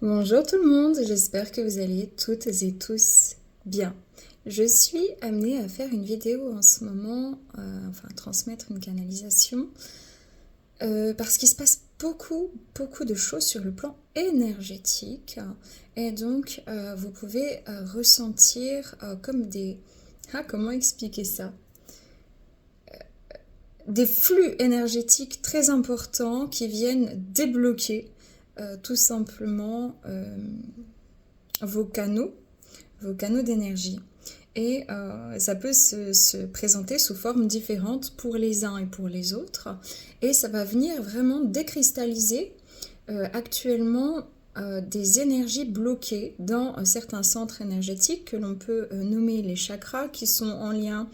Bonjour tout le monde, j'espère que vous allez toutes et tous bien. Je suis amenée à faire une vidéo en ce moment, enfin transmettre une canalisation, parce qu'il se passe beaucoup de choses sur le plan énergétique. Et donc vous pouvez ressentir comme des... Ah, comment expliquer ça? Des flux énergétiques très importants qui viennent débloquer tout simplement vos canaux d'énergie. Et ça peut se présenter sous formes différentes pour les uns et pour les autres. Et ça va venir vraiment décristalliser actuellement des énergies bloquées dans certains centres énergétiques que l'on peut nommer les chakras, qui sont en lien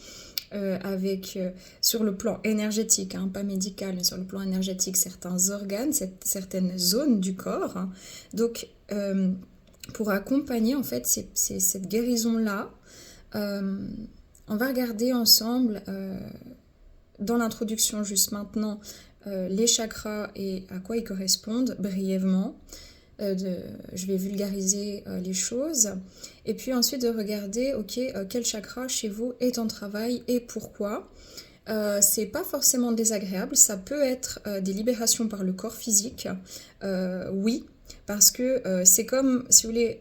avec, sur le plan énergétique, hein, pas médical, mais sur le plan énergétique, certains organes, certaines zones du corps. Hein. Donc, pour accompagner en fait cette guérison-là, on va regarder ensemble dans l'introduction juste maintenant les chakras et à quoi ils correspondent brièvement. Je vais vulgariser les choses et puis ensuite de regarder quel chakra chez vous est en travail et pourquoi. C'est pas forcément désagréable, ça peut être des libérations par le corps physique, oui, parce que c'est comme, si vous voulez,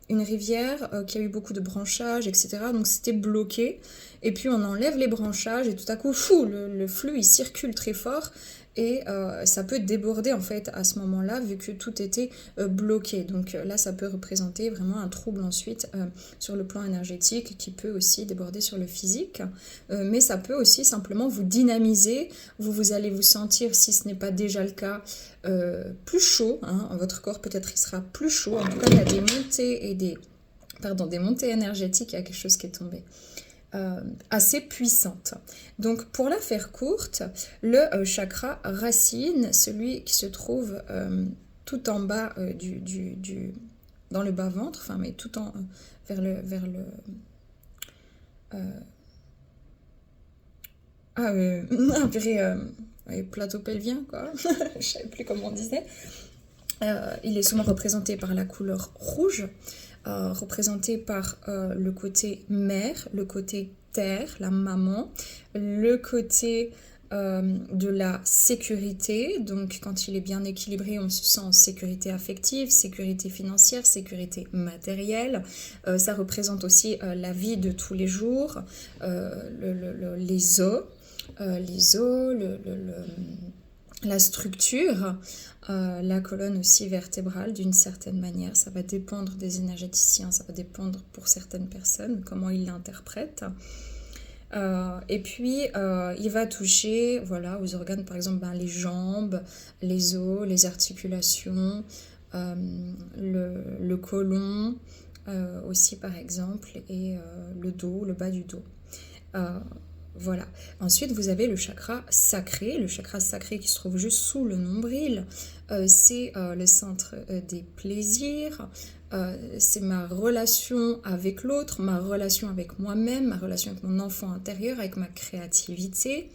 une rivière qui a eu beaucoup de branchages, etc. Donc c'était bloqué, et puis on enlève les branchages, et tout à coup, fou, le flux, il circule très fort, et ça peut déborder en fait à ce moment-là, vu que tout était bloqué. Donc là, ça peut représenter vraiment un trouble ensuite sur le plan énergétique, qui peut aussi déborder sur le physique, mais ça peut aussi simplement vous dynamiser. Vous allez vous sentir, si ce n'est pas déjà le cas, plus chaud, hein. Votre corps peut-être il sera plus chaud. En tout cas, il y a des montées et des montées énergétiques. Il y a quelque chose qui est tombé. Assez puissante. Donc pour la faire courte, le chakra racine, celui qui se trouve tout en bas dans le bas-ventre, enfin mais tout en vers le plateau pelvien quoi. Je savais plus comment on disait. Il est souvent représenté par la couleur rouge, représenté par le côté mère, le côté terre, la maman, le côté de la sécurité. Donc quand il est bien équilibré, on se sent en sécurité affective, sécurité financière, sécurité matérielle. Ça représente aussi la vie de tous les jours, les os, la structure, la colonne aussi vertébrale d'une certaine manière. Ça va dépendre des énergéticiens, ça va dépendre pour certaines personnes comment ils l'interprètent. Et puis il va toucher voilà, aux organes, par exemple les jambes, les os, les articulations, le côlon aussi par exemple, et le dos, le bas du dos. Voilà. Ensuite, vous avez le chakra sacré qui se trouve juste sous le nombril. C'est le centre des plaisirs. C'est ma relation avec l'autre, ma relation avec moi-même, ma relation avec mon enfant intérieur, avec ma créativité,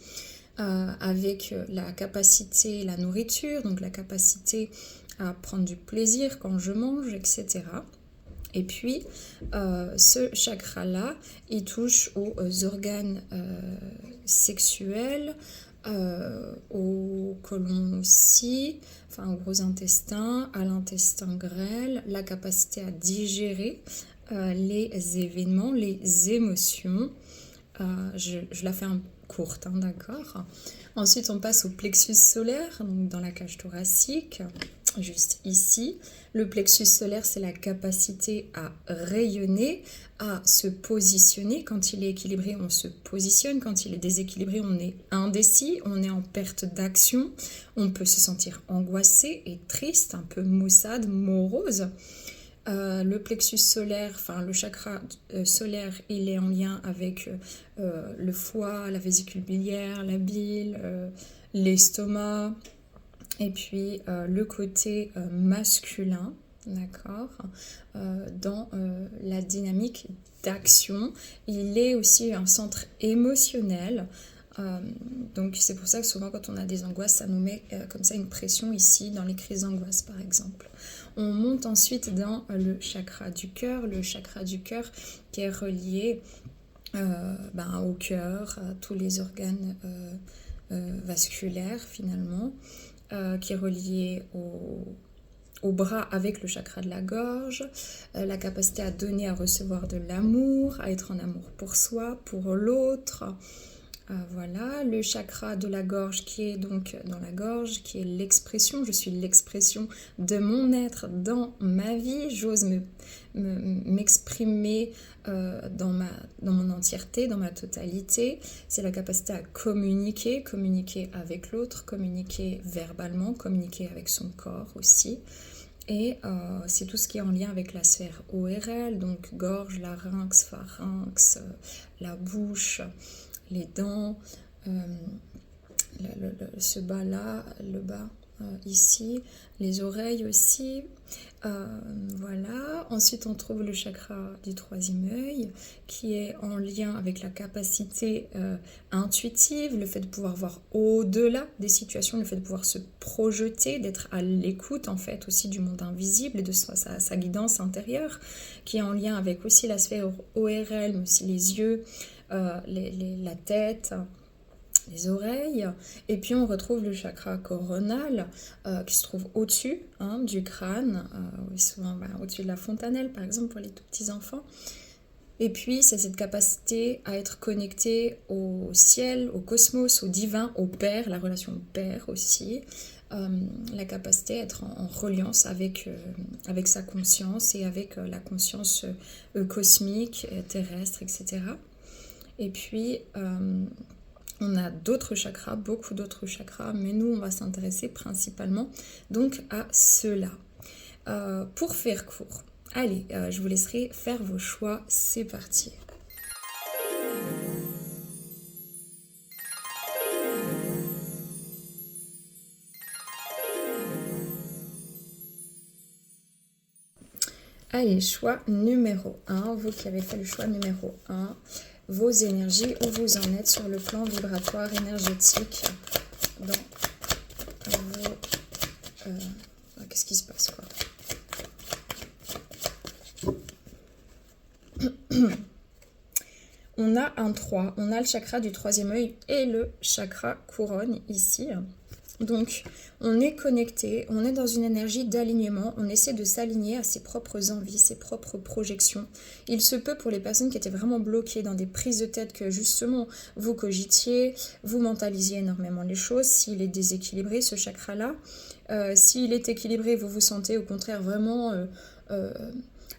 avec la capacité, la nourriture, donc la capacité à prendre du plaisir quand je mange, etc. Et puis, ce chakra-là, il touche aux organes sexuels, au côlon aussi, enfin au gros intestin, à l'intestin grêle, la capacité à digérer les événements, les émotions. Je la fais courte, hein, d'accord. Ensuite, on passe au plexus solaire, donc dans la cage thoracique, juste ici. Le plexus solaire, c'est la capacité à rayonner, à se positionner. Quand il est équilibré, on se positionne. Quand il est déséquilibré, on est indécis, on est en perte d'action. On peut se sentir angoissé et triste, un peu maussade, morose. Le plexus solaire, enfin le chakra solaire, il est en lien avec le foie, la vésicule biliaire, la bile, l'estomac, et puis le côté masculin, d'accord, dans la dynamique d'action. Il est aussi un centre émotionnel. Donc c'est pour ça que souvent quand on a des angoisses, ça nous met comme ça une pression ici dans les crises d'angoisse par exemple. On monte ensuite dans le chakra du cœur qui est relié au cœur, à tous les organes vasculaires finalement, qui est relié au bras avec le chakra de la gorge, la capacité à donner, à recevoir de l'amour, à être en amour pour soi, pour l'autre. Voilà, le chakra de la gorge qui est donc dans la gorge, qui est l'expression, je suis l'expression de mon être dans ma vie, j'ose m'exprimer dans mon entièreté, dans ma totalité. C'est la capacité à communiquer avec l'autre, communiquer verbalement, communiquer avec son corps aussi. Et c'est tout ce qui est en lien avec la sphère ORL, donc gorge, larynx, pharynx, la bouche, les dents, ce bas-là, le bas ici, les oreilles aussi. Voilà. Ensuite, on trouve le chakra du troisième œil qui est en lien avec la capacité intuitive, le fait de pouvoir voir au-delà des situations, le fait de pouvoir se projeter, d'être à l'écoute en fait aussi du monde invisible et de sa guidance intérieure, qui est en lien avec aussi la sphère ORL, mais aussi les yeux, la tête, les oreilles. Et puis on retrouve le chakra coronal qui se trouve au-dessus du crâne, souvent au-dessus de la fontanelle par exemple pour les tout petits enfants. Et puis c'est cette capacité à être connecté au ciel, au cosmos, au divin, au père, la relation au père aussi, la capacité à être en reliance avec sa conscience et avec la conscience cosmique, terrestre, etc. Et puis, on a d'autres chakras, beaucoup d'autres chakras, mais nous, on va s'intéresser principalement donc à ceux-là. Pour faire court, allez, je vous laisserai faire vos choix, c'est parti. Allez, choix numéro 1, vous qui avez fait le choix numéro 1, vos énergies, où vous en êtes sur le plan vibratoire énergétique dans vos... qu'est-ce qui se passe quoi? On a un 3, on a le chakra du troisième œil et le chakra couronne ici. Donc, on est connecté, on est dans une énergie d'alignement, on essaie de s'aligner à ses propres envies, ses propres projections. Il se peut pour les personnes qui étaient vraiment bloquées dans des prises de tête que justement vous cogitiez, vous mentalisiez énormément les choses. S'il est déséquilibré, ce chakra-là, s'il est équilibré, vous vous sentez au contraire vraiment...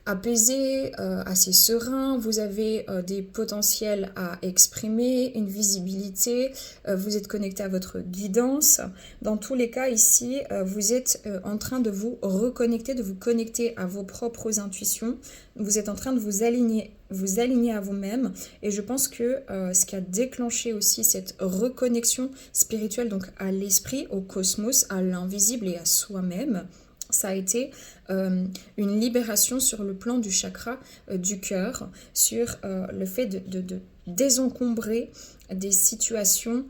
apaisé, assez serein, vous avez des potentiels à exprimer, une visibilité, vous êtes connecté à votre guidance. Dans tous les cas ici, vous êtes en train de vous reconnecter, de vous connecter à vos propres intuitions, vous êtes en train de vous aligner à vous-même, et je pense que ce qui a déclenché aussi cette reconnexion spirituelle, donc à l'esprit, au cosmos, à l'invisible et à soi-même, ça a été une libération sur le plan du chakra du cœur, sur le fait de désencombrer des situations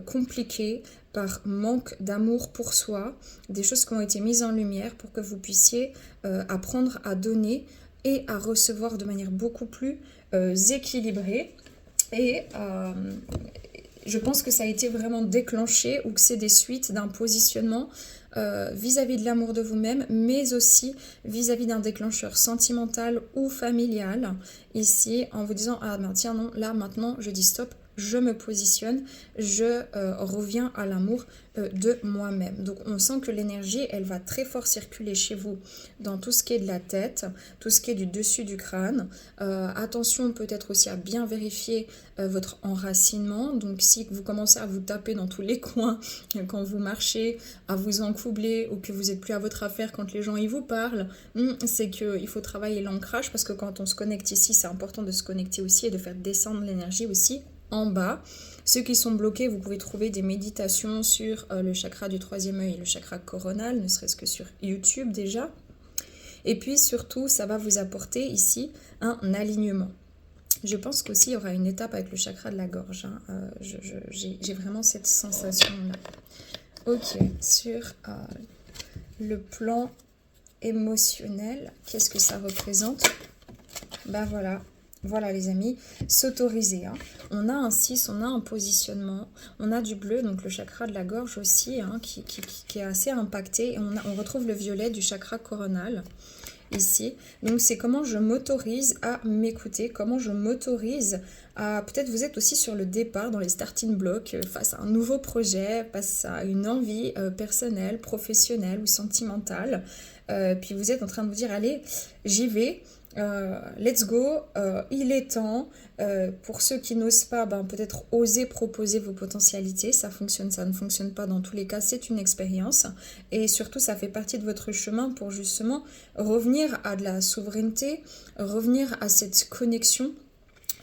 compliquées par manque d'amour pour soi, des choses qui ont été mises en lumière pour que vous puissiez apprendre à donner et à recevoir de manière beaucoup plus équilibrée. Et je pense que ça a été vraiment déclenché ou que c'est des suites d'un positionnement vis-à-vis de l'amour de vous-même, mais aussi vis-à-vis d'un déclencheur sentimental ou familial, ici, en vous disant « Ah ben tiens non, là maintenant je dis stop, je me positionne, je reviens à l'amour de moi-même ». Donc on sent que l'énergie, elle va très fort circuler chez vous dans tout ce qui est de la tête, tout ce qui est du dessus du crâne. Attention peut-être aussi à bien vérifier votre enracinement. Donc si vous commencez à vous taper dans tous les coins quand vous marchez, à vous encoubler ou que vous n'êtes plus à votre affaire quand les gens y vous parlent, c'est qu'il faut travailler l'ancrage, parce que quand on se connecte ici, c'est important de se connecter aussi et de faire descendre l'énergie aussi en bas. Ceux qui sont bloqués, vous pouvez trouver des méditations sur le chakra du troisième œil et le chakra coronal, ne serait-ce que sur YouTube déjà. Et puis surtout, ça va vous apporter ici un alignement. Je pense qu'aussi il y aura une étape avec le chakra de la gorge. Hein. J'ai vraiment cette sensation-là. Ok, sur le plan émotionnel, qu'est-ce que ça représente? Ben voilà. Voilà les amis, s'autoriser. Hein. On a un 6, on a un positionnement, on a du bleu, donc le chakra de la gorge aussi, hein, qui est assez impacté. Et on retrouve le violet du chakra coronal ici. Donc c'est comment je m'autorise à m'écouter, comment je m'autorise à... Peut-être vous êtes aussi sur le départ, dans les starting blocks, face à un nouveau projet, face à une envie personnelle, professionnelle ou sentimentale. Puis vous êtes en train de vous dire, allez, j'y vais. Let's go, il est temps. Pour ceux qui n'osent pas, peut-être oser proposer vos potentialités. Ça fonctionne, ça ne fonctionne pas. Dans tous les cas, c'est une expérience. Et surtout, ça fait partie de votre chemin pour justement revenir à de la souveraineté, revenir à cette connexion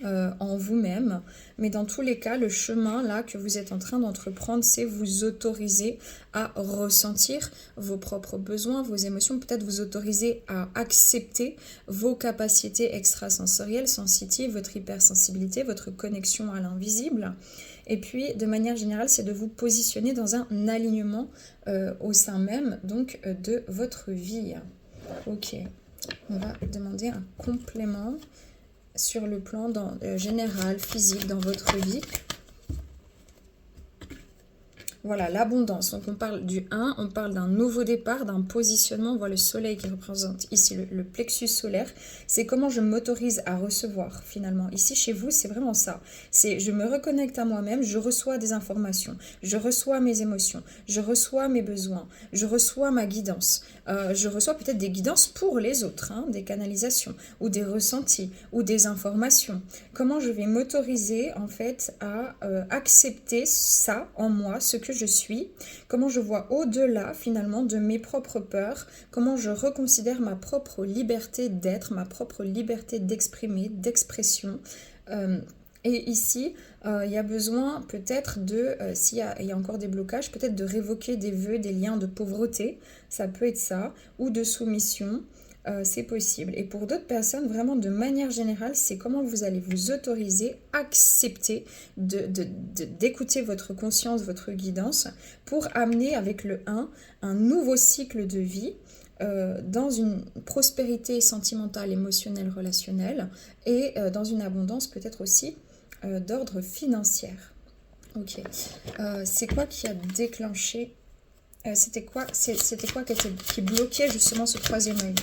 en vous-même. Mais dans tous les cas, le chemin là que vous êtes en train d'entreprendre, c'est vous autoriser à ressentir vos propres besoins, vos émotions, peut-être vous autoriser à accepter vos capacités extrasensorielles, sensitives, votre hypersensibilité, votre connexion à l'invisible. Et puis, de manière générale, c'est de vous positionner dans un alignement au sein même donc de votre vie. Ok, on va demander un complément sur le plan général, physique, dans votre vie. Voilà, l'abondance. Donc, on parle du 1, on parle d'un nouveau départ, d'un positionnement. On voit le soleil qui représente ici le plexus solaire. C'est comment je m'autorise à recevoir, finalement. Ici, chez vous, c'est vraiment ça. C'est je me reconnecte à moi-même, je reçois des informations, je reçois mes émotions, je reçois mes besoins, je reçois ma guidance. Je reçois peut-être des guidances pour les autres, hein, des canalisations, ou des ressentis, ou des informations. Comment je vais m'autoriser, en fait, à accepter ça en moi, ce que je suis, comment je vois au-delà finalement de mes propres peurs, comment je reconsidère ma propre liberté d'être, ma propre liberté d'exprimer, d'expression. Et ici, il y a besoin peut-être de, s'il y a encore des blocages, peut-être de révoquer des vœux, des liens de pauvreté, ça peut être ça, ou de soumission. C'est possible. Et pour d'autres personnes, vraiment de manière générale, c'est comment vous allez vous autoriser, accepter d'écouter votre conscience, votre guidance, pour amener avec le 1 un nouveau cycle de vie dans une prospérité sentimentale, émotionnelle, relationnelle, et dans une abondance peut-être aussi d'ordre financier. Ok. C'est quoi qui a déclenché c'était quoi qui bloquait justement ce troisième œil?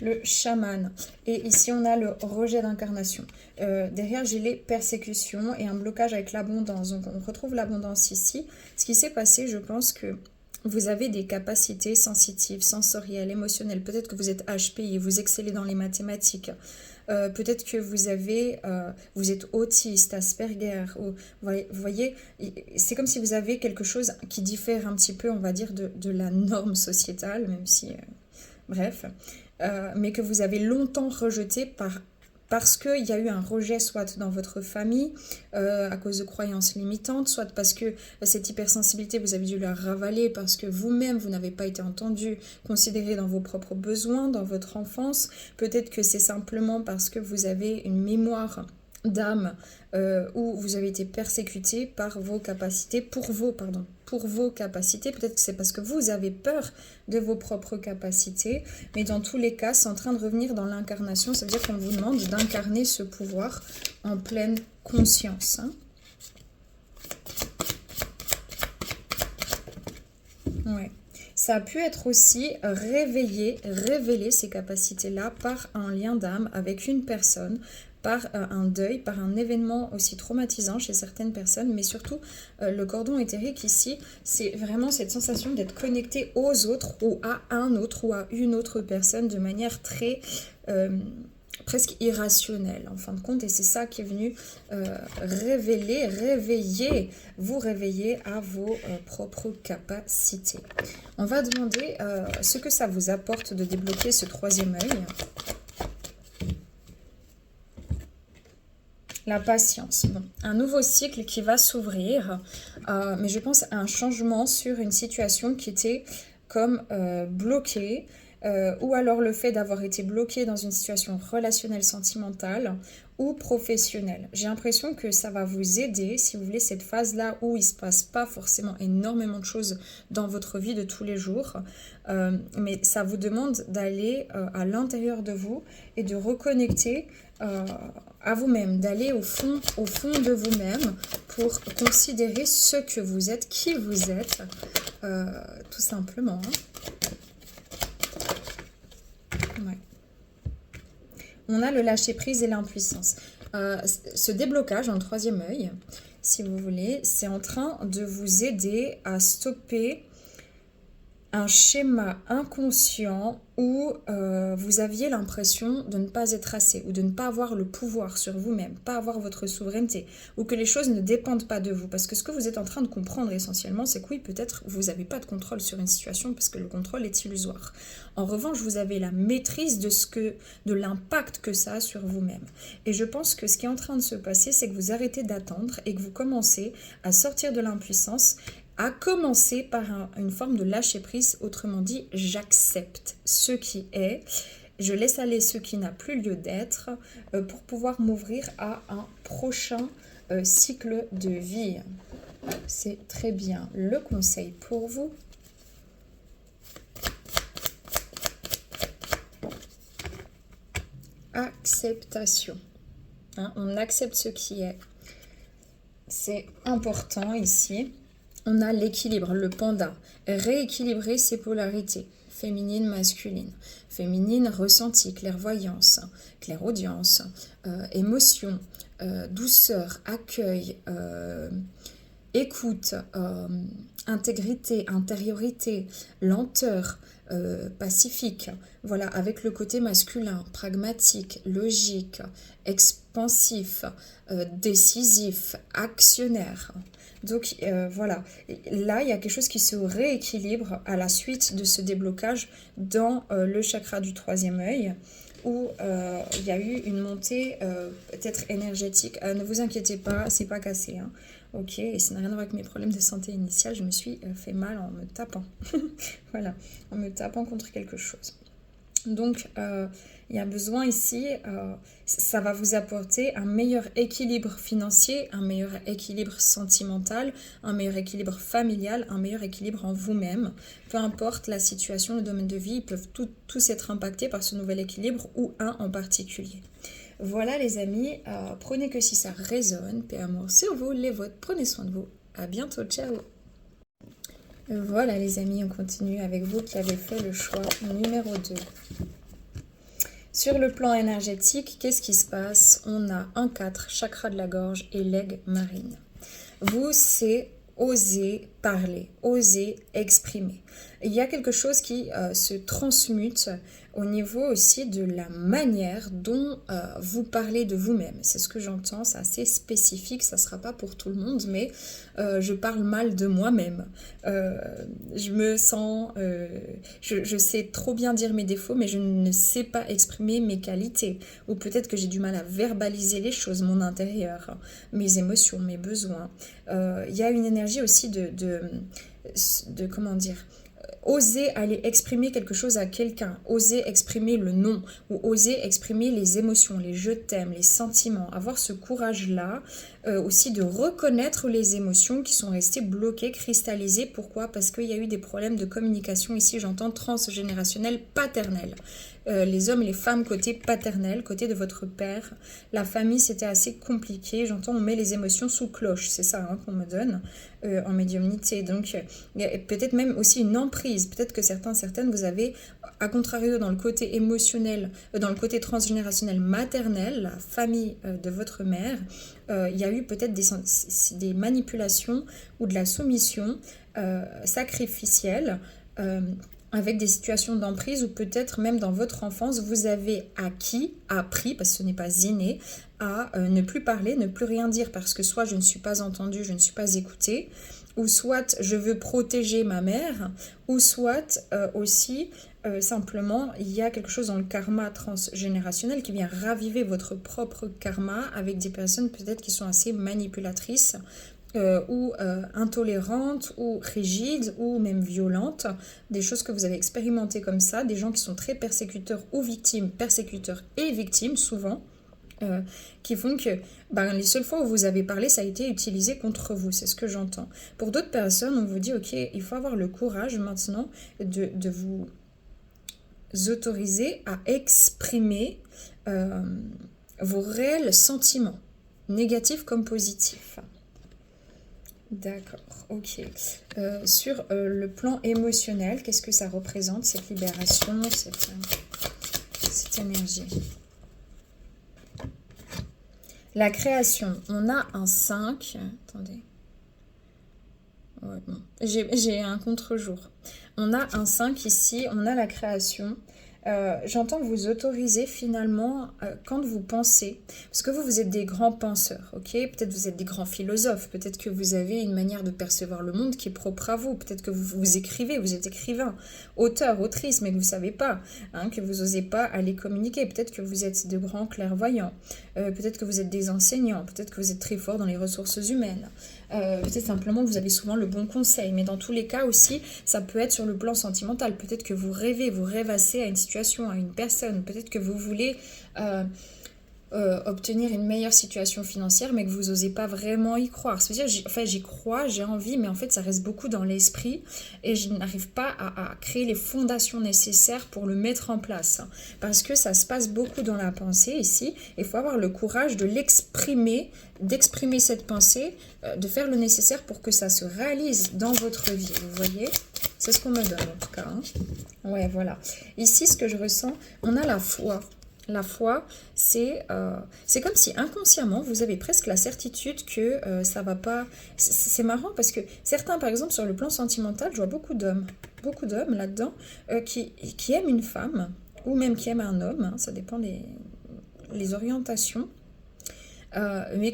Le chaman. Et ici, on a le rejet d'incarnation. Derrière, j'ai les persécutions et un blocage avec l'abondance. Donc, on retrouve l'abondance ici. Ce qui s'est passé, je pense que vous avez des capacités sensitives, sensorielles, émotionnelles. Peut-être que vous êtes HPI, vous excellez dans les mathématiques. Peut-être que vous êtes autiste, Asperger. Ou, vous voyez, c'est comme si vous avez quelque chose qui diffère un petit peu, on va dire, de la norme sociétale, même si... bref. Mais que vous avez longtemps rejeté parce qu'il y a eu un rejet soit dans votre famille à cause de croyances limitantes, soit parce que cette hypersensibilité, vous avez dû la ravaler parce que vous-même, vous n'avez pas été entendu, considéré dans vos propres besoins, dans votre enfance. Peut-être que c'est simplement parce que vous avez une mémoire d'âme où vous avez été persécuté par vos capacités, pour vos capacités. Peut-être que c'est parce que vous avez peur de vos propres capacités, mais dans tous les cas, c'est en train de revenir dans l'incarnation. Ça veut dire qu'on vous demande d'incarner ce pouvoir en pleine conscience. Hein. Ouais. Ça a pu être aussi révéler ces capacités-là par un lien d'âme avec une personne, par un deuil, par un événement aussi traumatisant chez certaines personnes, mais surtout le cordon éthérique ici, c'est vraiment cette sensation d'être connecté aux autres ou à un autre ou à une autre personne de manière très presque irrationnelle en fin de compte, et c'est ça qui est venu vous réveiller à vos propres capacités. On va demander ce que ça vous apporte de débloquer ce troisième œil. La patience. Bon, un nouveau cycle qui va s'ouvrir, mais je pense à un changement sur une situation qui était comme bloquée. ou alors le fait d'avoir été bloqué dans une situation relationnelle, sentimentale ou professionnelle. J'ai l'impression que ça va vous aider, si vous voulez, cette phase-là où il ne se passe pas forcément énormément de choses dans votre vie de tous les jours, mais ça vous demande d'aller à l'intérieur de vous et de reconnecter à vous-même, d'aller au fond de vous-même pour considérer ce que vous êtes, qui vous êtes, tout simplement. Ouais. On a le lâcher-prise et l'impuissance. Ce déblocage en troisième œil, si vous voulez, c'est en train de vous aider à stopper un schéma inconscient où vous aviez l'impression de ne pas être assez ou de ne pas avoir le pouvoir sur vous-même, pas avoir votre souveraineté, ou que les choses ne dépendent pas de vous. Parce que ce que vous êtes en train de comprendre essentiellement, c'est que oui, peut-être vous n'avez pas de contrôle sur une situation parce que le contrôle est illusoire. En revanche, vous avez la maîtrise de l'impact que ça a sur vous-même. Et je pense que ce qui est en train de se passer, c'est que vous arrêtez d'attendre et que vous commencez à sortir de l'impuissance, à commencer par une forme de lâcher-prise, autrement dit, j'accepte ce qui est, je laisse aller ce qui n'a plus lieu d'être pour pouvoir m'ouvrir à un prochain cycle de vie. C'est très bien le conseil pour vous. Acceptation. On accepte ce qui est. C'est important ici. On a l'équilibre, le panda. Rééquilibrer ses polarités. Féminine, masculine. Féminine, ressenti, clairvoyance, clairaudience, émotion, douceur, accueil, écoute, intégrité, intériorité, lenteur, pacifique. Voilà, avec le côté masculin, pragmatique, logique, expansif, décisif, actionnaire. Donc voilà, là il y a quelque chose qui se rééquilibre à la suite de ce déblocage dans le chakra du troisième œil, où il y a eu une montée peut-être énergétique. Ne vous inquiétez pas, c'est pas cassé, hein. Ok, et ça n'a rien à voir avec mes problèmes de santé initiale, je me suis fait mal en me tapant. Voilà, en me tapant contre quelque chose. Donc, il y a besoin ici, ça va vous apporter un meilleur équilibre financier, un meilleur équilibre sentimental, un meilleur équilibre familial, un meilleur équilibre en vous-même. Peu importe la situation, le domaine de vie, ils peuvent tous être impactés par ce nouvel équilibre ou un en particulier. Voilà les amis, prenez que si ça résonne, paix amour sur vous, les vôtres, prenez soin de vous. À bientôt, ciao. Voilà les amis, on continue avec vous qui avez fait le choix numéro 2. Sur le plan énergétique, qu'est-ce qui se passe? On a un 4, chakra de la gorge et legs marine. Vous, c'est oser parler, oser exprimer. Il y a quelque chose qui se transmute au niveau aussi de la manière dont vous parlez de vous-même. C'est ce que j'entends, c'est assez spécifique, ça ne sera pas pour tout le monde, mais je parle mal de moi-même. Je me sens... je sais trop bien dire mes défauts, mais je ne sais pas exprimer mes qualités. Ou peut-être que j'ai du mal à verbaliser les choses, mon intérieur, mes émotions, mes besoins. Il y a une énergie aussi de comment dire, oser aller exprimer quelque chose à quelqu'un, oser exprimer le non, ou oser exprimer les émotions, les je t'aime, les sentiments, avoir ce courage-là, aussi de reconnaître les émotions qui sont restées bloquées, cristallisées. Pourquoi? Parce qu'il y a eu des problèmes de communication ici, j'entends transgénérationnel, paternel. Les hommes et les femmes côté paternel, côté de votre père. La famille, c'était assez compliqué. J'entends, on met les émotions sous cloche. C'est ça hein, qu'on me donne en médiumnité. Donc, il y a peut-être même aussi une emprise. Peut-être que certaines, vous avez, à contrario, dans le côté émotionnel, dans le côté transgénérationnel maternel, la famille de votre mère, il y a eu peut-être des manipulations ou de la soumission sacrificielle, avec des situations d'emprise ou peut-être même dans votre enfance, vous avez appris, parce que ce n'est pas inné, à ne plus parler, ne plus rien dire parce que soit je ne suis pas entendue, je ne suis pas écoutée, ou soit je veux protéger ma mère, ou soit aussi simplement il y a quelque chose dans le karma transgénérationnel qui vient raviver votre propre karma avec des personnes peut-être qui sont assez manipulatrices ou intolérantes, ou rigides, ou même violentes, des choses que vous avez expérimentées comme ça, des gens qui sont très persécuteurs ou victimes, persécuteurs et victimes souvent, qui font que les seules fois où vous avez parlé, ça a été utilisé contre vous, c'est ce que j'entends. Pour d'autres personnes, on vous dit, ok, il faut avoir le courage maintenant de vous autoriser à exprimer vos réels sentiments, négatifs comme positifs. D'accord, ok. Sur le plan émotionnel, qu'est-ce que ça représente, cette libération, cette énergie? La création, on a un 5. Attendez. Ouais, bon. J'ai un contre-jour. On a un 5 ici, on a la création. J'entends vous autoriser finalement quand vous pensez, parce que vous êtes des grands penseurs, ok? Peut-être vous êtes des grands philosophes, peut-être que vous avez une manière de percevoir le monde qui est propre à vous, peut-être que vous écrivez, vous êtes écrivain, auteur, autrice, mais que vous ne savez pas, que vous n'osez pas aller communiquer, peut-être que vous êtes de grands clairvoyants, peut-être que vous êtes des enseignants, peut-être que vous êtes très fort dans les ressources humaines. Peut-être simplement que vous avez souvent le bon conseil, mais dans tous les cas aussi, ça peut être sur le plan sentimental. Peut-être que vous rêvez, vous rêvassez à une situation, à une personne. Peut-être que vous voulez obtenir une meilleure situation financière, mais que vous n'osez pas vraiment y croire. C'est-à-dire, j'y crois, j'ai envie, mais en fait, ça reste beaucoup dans l'esprit et je n'arrive pas à créer les fondations nécessaires pour le mettre en place. Parce que ça se passe beaucoup dans la pensée ici. Il faut avoir le courage de l'exprimer, d'exprimer cette pensée, de faire le nécessaire pour que ça se réalise dans votre vie. Vous voyez ? C'est ce qu'on me donne en tout cas. Ouais, voilà. Ici, ce que je ressens, on a la foi. La foi, c'est comme si inconsciemment, vous avez presque la certitude que ça va pas... C'est marrant parce que certains, par exemple, sur le plan sentimental, je vois beaucoup d'hommes là-dedans, qui aiment une femme, ou même qui aiment un homme, ça dépend les orientations, mais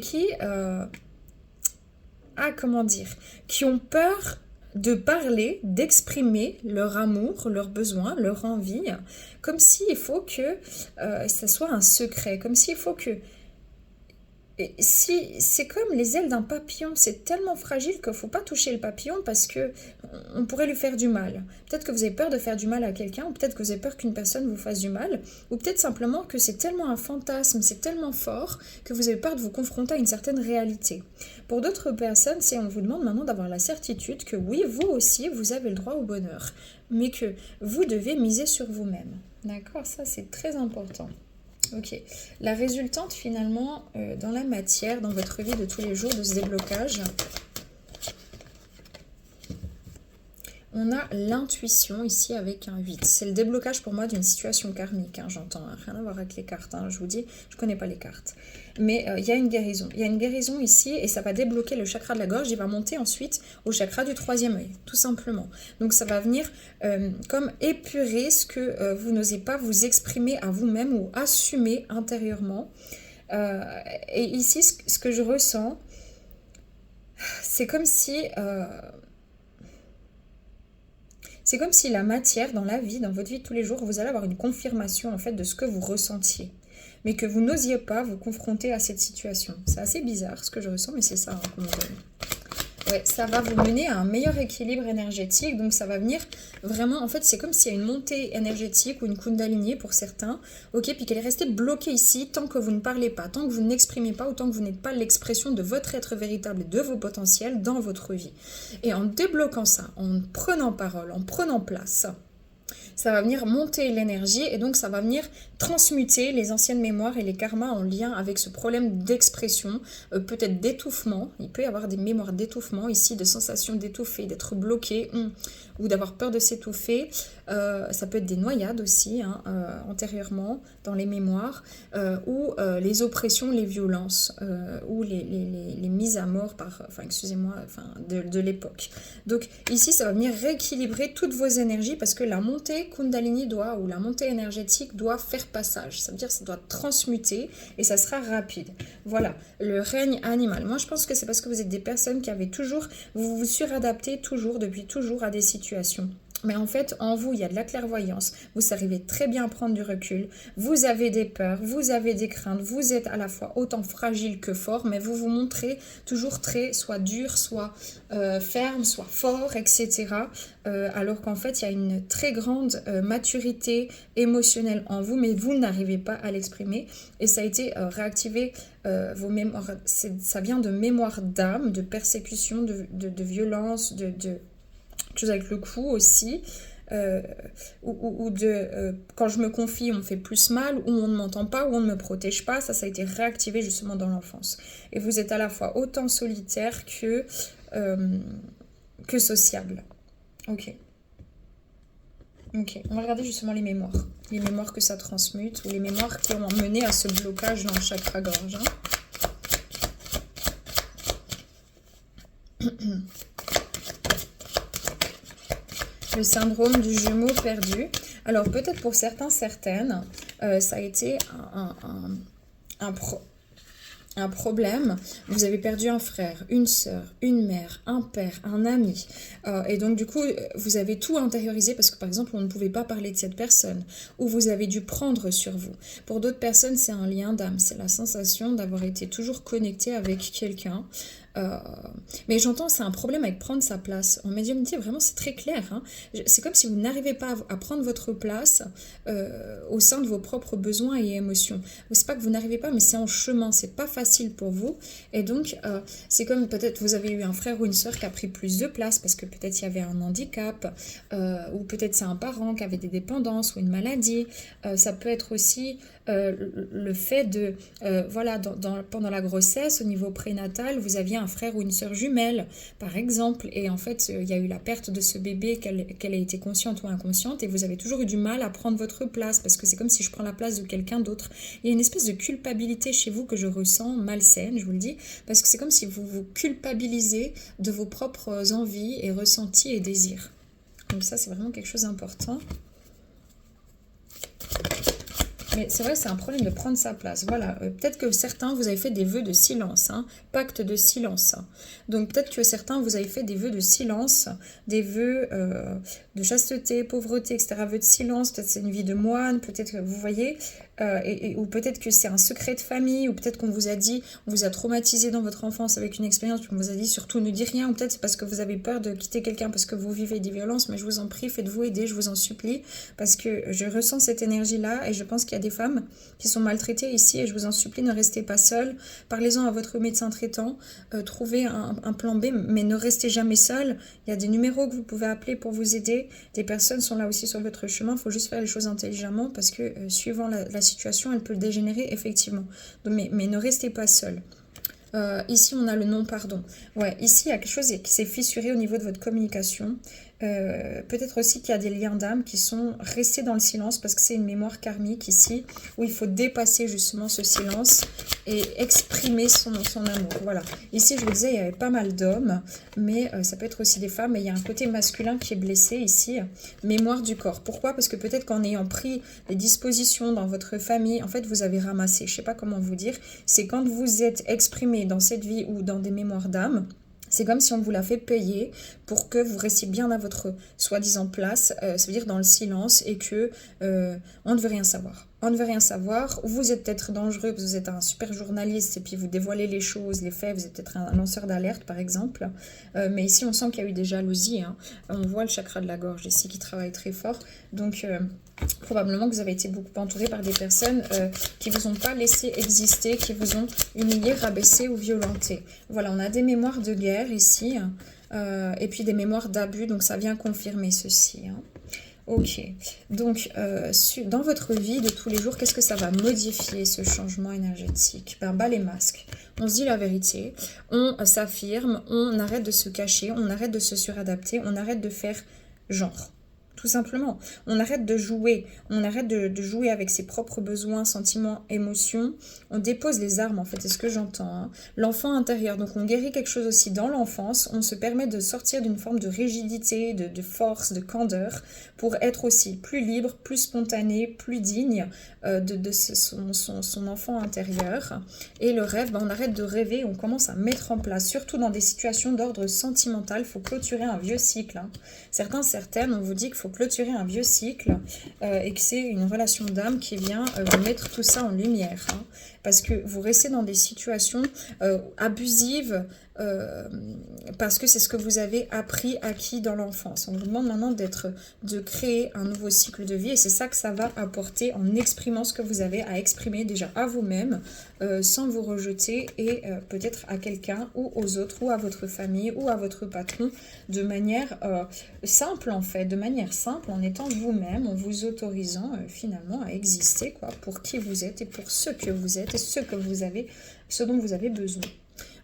comment dire, qui ont peur de parler, d'exprimer leur amour, leurs besoins, leur envie, comme s'il faut que ça soit un secret, comme s'il faut que... C'est comme les ailes d'un papillon, c'est tellement fragile qu'il ne faut pas toucher le papillon parce que on pourrait lui faire du mal. Peut-être que vous avez peur de faire du mal à quelqu'un, ou peut-être que vous avez peur qu'une personne vous fasse du mal, ou peut-être simplement que c'est tellement un fantasme, c'est tellement fort que vous avez peur de vous confronter à une certaine réalité. Pour d'autres personnes, c'est on vous demande maintenant d'avoir la certitude que oui, vous aussi, vous avez le droit au bonheur, mais que vous devez miser sur vous-même. D'accord, ça c'est très important. Ok, la résultante finalement dans la matière, dans votre vie de tous les jours de ce déblocage, on a l'intuition ici avec un 8. C'est le déblocage pour moi d'une situation karmique, j'entends, rien à voir avec les cartes, je vous dis, je ne connais pas les cartes. Mais il y a une guérison. Il y a une guérison ici et ça va débloquer le chakra de la gorge. Il va monter ensuite au chakra du 3e œil, tout simplement. Donc ça va venir comme épurer ce que vous n'osez pas vous exprimer à vous-même ou assumer intérieurement. Et ici, ce que je ressens, c'est comme si... c'est comme si la matière dans la vie, dans votre vie de tous les jours, vous allez avoir une confirmation en fait de ce que vous ressentiez. Mais que vous n'osiez pas vous confronter à cette situation. C'est assez bizarre ce que je ressens, mais c'est ça qu'on me donne. Ouais, ça va vous mener à un meilleur équilibre énergétique. Donc ça va venir vraiment, en fait, c'est comme s'il y a une montée énergétique ou une kundalini pour certains. Ok, puis qu'elle est restée bloquée ici tant que vous ne parlez pas, tant que vous n'exprimez pas, ou tant que vous n'êtes pas l'expression de votre être véritable et de vos potentiels dans votre vie. Et en débloquant ça, en prenant parole, en prenant place, ça va venir monter l'énergie et donc ça va venir transmuter les anciennes mémoires et les karmas en lien avec ce problème d'expression, peut-être d'étouffement. Il peut y avoir des mémoires d'étouffement ici, de sensations d'étouffer, d'être bloqué ou d'avoir peur de s'étouffer. Ça peut être des noyades aussi, antérieurement, dans les mémoires, ou les oppressions, les violences, ou les mises à mort de l'époque. Donc ici, ça va venir rééquilibrer toutes vos énergies parce que la montée Kundalini ou la montée énergétique doit faire passage. Ça veut dire que ça doit transmuter et ça sera rapide. Voilà, le règne animal. Moi, je pense que c'est parce que vous êtes des personnes qui avaient toujours, vous vous suradaptez toujours, depuis toujours, à des situations. Mais en fait, en vous, il y a de la clairvoyance. Vous arrivez très bien à prendre du recul. Vous avez des peurs, vous avez des craintes. Vous êtes à la fois autant fragile que fort, mais vous vous montrez toujours très, soit dur, soit ferme, soit fort, etc. Alors qu'en fait, il y a une très grande maturité émotionnelle en vous, mais vous n'arrivez pas à l'exprimer. Et ça a été réactivé, vos mémoires. Ça vient de mémoire d'âme, de persécution, de violence, de chose avec le cou aussi, ou de quand je me confie, on me fait plus mal, ou on ne m'entend pas, ou on ne me protège pas. Ça a été réactivé justement dans l'enfance. Et vous êtes à la fois autant solitaire que sociable. Ok. Ok, on va regarder justement les mémoires que ça transmute, ou les mémoires qui ont mené à ce blocage dans le chakra-gorge. Le syndrome du jumeau perdu. Alors peut-être pour certains, certaines, ça a été un problème. Vous avez perdu un frère, une sœur, une mère, un père, un ami. Et donc du coup, vous avez tout intériorisé parce que par exemple, on ne pouvait pas parler de cette personne. Ou vous avez dû prendre sur vous. Pour d'autres personnes, c'est un lien d'âme. C'est la sensation d'avoir été toujours connecté avec quelqu'un. Mais j'entends, c'est un problème avec prendre sa place. En médiumnité, vraiment, c'est très clair. Hein. C'est comme si vous n'arrivez pas à prendre votre place au sein de vos propres besoins et émotions. C'est pas que vous n'arrivez pas, mais c'est en chemin. C'est pas facile pour vous. Et donc, c'est comme peut-être vous avez eu un frère ou une sœur qui a pris plus de place parce que peut-être il y avait un handicap, ou peut-être c'est un parent qui avait des dépendances ou une maladie. Ça peut être aussi le fait de, voilà, pendant la grossesse, au niveau prénatal, vous aviez un frère ou une sœur jumelle, par exemple, et en fait, il y a eu la perte de ce bébé, qu'elle ait été consciente ou inconsciente, et vous avez toujours eu du mal à prendre votre place, parce que c'est comme si je prends la place de quelqu'un d'autre. Il y a une espèce de culpabilité chez vous que je ressens, malsaine, je vous le dis, parce que c'est comme si vous vous culpabilisez de vos propres envies et ressentis et désirs. Donc ça, c'est vraiment quelque chose d'important. Mais c'est vrai, c'est un problème de prendre sa place. Voilà, peut-être que certains, vous avez fait des vœux de silence, hein, pacte de silence. Donc peut-être que certains, vous avez fait des vœux de silence, des vœux de chasteté, pauvreté, etc. Vœux de silence, peut-être c'est une vie de moine, peut-être que vous voyez, ou peut-être que c'est un secret de famille, ou peut-être qu'on vous a dit, on vous a traumatisé dans votre enfance avec une expérience, puis on vous a dit surtout ne dis rien, ou peut-être c'est parce que vous avez peur de quitter quelqu'un parce que vous vivez des violences, mais je vous en prie, faites-vous aider, je vous en supplie, parce que je ressens cette énergie-là, et je pense qu'il y a des femmes qui sont maltraitées ici, et je vous en supplie, ne restez pas seul, parlez-en à votre médecin traitant, trouvez un plan B, mais ne restez jamais seul. Il y a des numéros que vous pouvez appeler pour vous aider, des personnes sont là aussi sur votre chemin, il faut juste faire les choses intelligemment, parce que suivant la situation, elle peut dégénérer effectivement. Donc, mais ne restez pas seul. Ici, on a le non-pardon. Ouais, ici, il y a quelque chose qui s'est fissuré au niveau de votre communication. Peut-être aussi qu'il y a des liens d'âme qui sont restés dans le silence parce que c'est une mémoire karmique ici où il faut dépasser justement ce silence et exprimer son amour. Voilà. Ici, je vous disais, il y avait pas mal d'hommes, mais ça peut être aussi des femmes. Et il y a un côté masculin qui est blessé ici. Mémoire du corps. Pourquoi? Parce que peut-être qu'en ayant pris des dispositions dans votre famille, en fait, vous avez ramassé. Je ne sais pas comment vous dire. C'est quand vous êtes exprimé dans cette vie ou dans des mémoires d'âme. C'est comme si on vous l'a fait payer pour que vous restiez bien à votre soi-disant place, ça veut dire dans le silence, et que on ne veut rien savoir. On ne veut rien savoir, vous êtes peut-être dangereux, vous êtes un super journaliste et puis vous dévoilez les choses, les faits, vous êtes peut-être un lanceur d'alerte par exemple, mais ici on sent qu'il y a eu des jalousies, hein. On voit le chakra de la gorge ici qui travaille très fort, donc probablement que vous avez été beaucoup entouré par des personnes qui ne vous ont pas laissé exister, qui vous ont humilié, rabaissé ou violenté. Voilà, on a des mémoires de guerre ici, et puis des mémoires d'abus, donc ça vient confirmer ceci, hein. Ok, donc dans votre vie de tous les jours, qu'est-ce que ça va modifier ce changement énergétique? Ben, bas les masques, on se dit la vérité, on s'affirme, on arrête de se cacher, on arrête de se suradapter, on arrête de faire genre. Tout simplement. On arrête de jouer. On arrête de jouer avec ses propres besoins, sentiments, émotions. On dépose les armes, en fait, c'est ce que j'entends. Hein. L'enfant intérieur. Donc, on guérit quelque chose aussi dans l'enfance. On se permet de sortir d'une forme de rigidité, de force, de candeur, pour être aussi plus libre, plus spontané, plus digne son enfant intérieur. Et le rêve, on arrête de rêver. On commence à mettre en place, surtout dans des situations d'ordre sentimental. Il faut clôturer un vieux cycle. Hein. Certaines, on vous dit qu'il faut clôturer un vieux cycle et que c'est une relation d'âme qui vient mettre tout ça en lumière. Hein, parce que vous restez dans des situations abusives parce que c'est ce que vous avez acquis dans l'enfance. On vous demande maintenant de créer un nouveau cycle de vie et c'est ça que ça va apporter en exprimant ce que vous avez à exprimer déjà à vous-même sans vous rejeter et peut-être à quelqu'un ou aux autres ou à votre famille ou à votre patron de manière simple en fait, de manière simple en étant vous-même, en vous autorisant finalement à exister quoi, pour qui vous êtes et pour ce que vous êtes et ce dont vous avez besoin.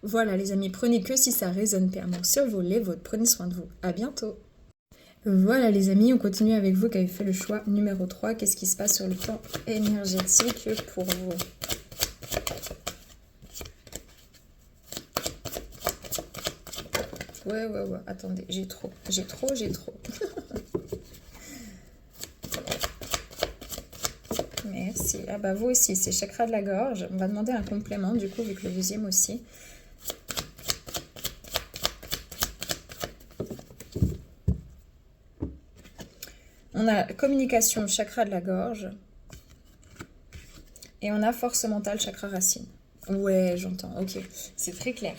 Voilà les amis, prenez que si ça résonne pleinement sur vos lèvres, prenez soin de vous. À bientôt. Voilà les amis, on continue avec vous qui avez fait le choix numéro 3. Qu'est-ce qui se passe sur le plan énergétique pour vous? Ouais, attendez, j'ai trop. Merci. Ah bah vous aussi, c'est chakra de la gorge. On va demander un complément du coup, vu que le deuxième aussi. On a communication, chakra de la gorge. Et on a force mentale, chakra racine. Ouais, j'entends, ok, c'est très clair.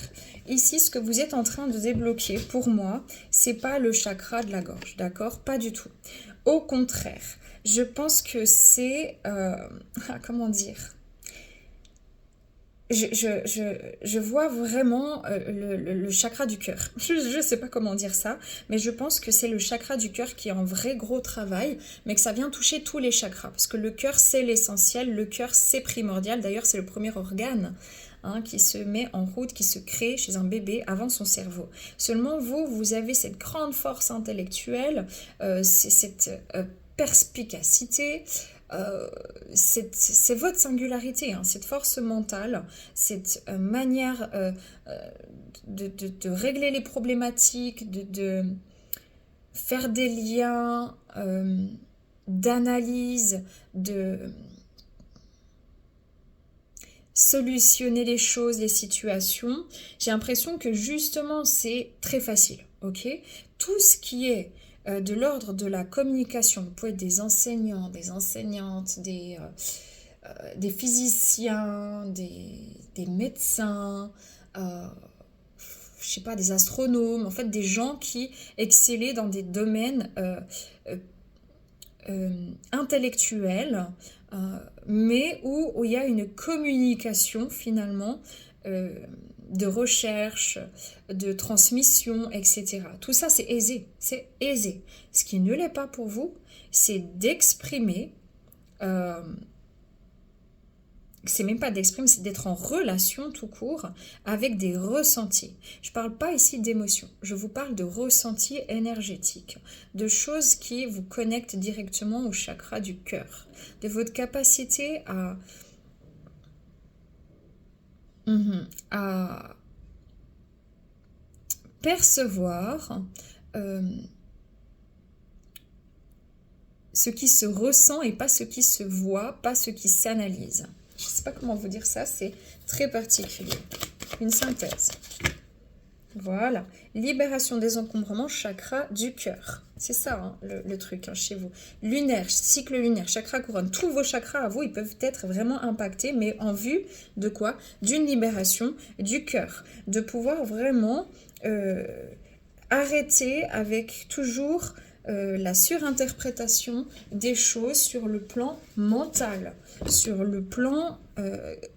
Ici, ce que vous êtes en train de débloquer, pour moi, c'est pas le chakra de la gorge, d'accord? Pas du tout. Au contraire, je pense que c'est... comment dire? Je vois vraiment le chakra du cœur. Je ne sais pas comment dire ça, mais je pense que c'est le chakra du cœur qui est en vrai gros travail, mais que ça vient toucher tous les chakras. Parce que le cœur, c'est l'essentiel, le cœur, c'est primordial. D'ailleurs, c'est le premier organe qui se met en route, qui se crée chez un bébé avant son cerveau. Seulement, vous avez cette grande force intellectuelle, cette perspicacité, c'est votre singularité, hein, cette force mentale, cette manière de régler les problématiques, de faire des liens, d'analyse, de solutionner les choses, les situations. J'ai l'impression que justement c'est très facile, ok? Tout ce qui est de l'ordre de la communication. Vous pouvez être des enseignants, des enseignantes, des physiciens, des médecins, je sais pas, des astronomes, en fait des gens qui excellaient dans des domaines intellectuels, mais où il y a une communication finalement de recherche, de transmission, etc. Tout ça, c'est aisé, c'est aisé. Ce qui ne l'est pas pour vous, c'est d'exprimer, c'est même pas d'exprimer, c'est d'être en relation tout court avec des ressentis. Je parle pas ici d'émotions, je vous parle de ressentis énergétiques, de choses qui vous connectent directement au chakra du cœur, de votre capacité à percevoir ce qui se ressent et pas ce qui se voit, pas ce qui s'analyse. Je ne sais pas comment vous dire ça, c'est très particulier. Une synthèse. Voilà. Libération des encombrements, chakra du cœur. C'est ça hein, le truc hein, chez vous. Lunaire, cycle lunaire, chakra couronne. Tous vos chakras à vous, ils peuvent être vraiment impactés, mais en vue de quoi? D'une libération du cœur. De pouvoir vraiment arrêter avec toujours la surinterprétation des choses sur le plan mental, sur le plan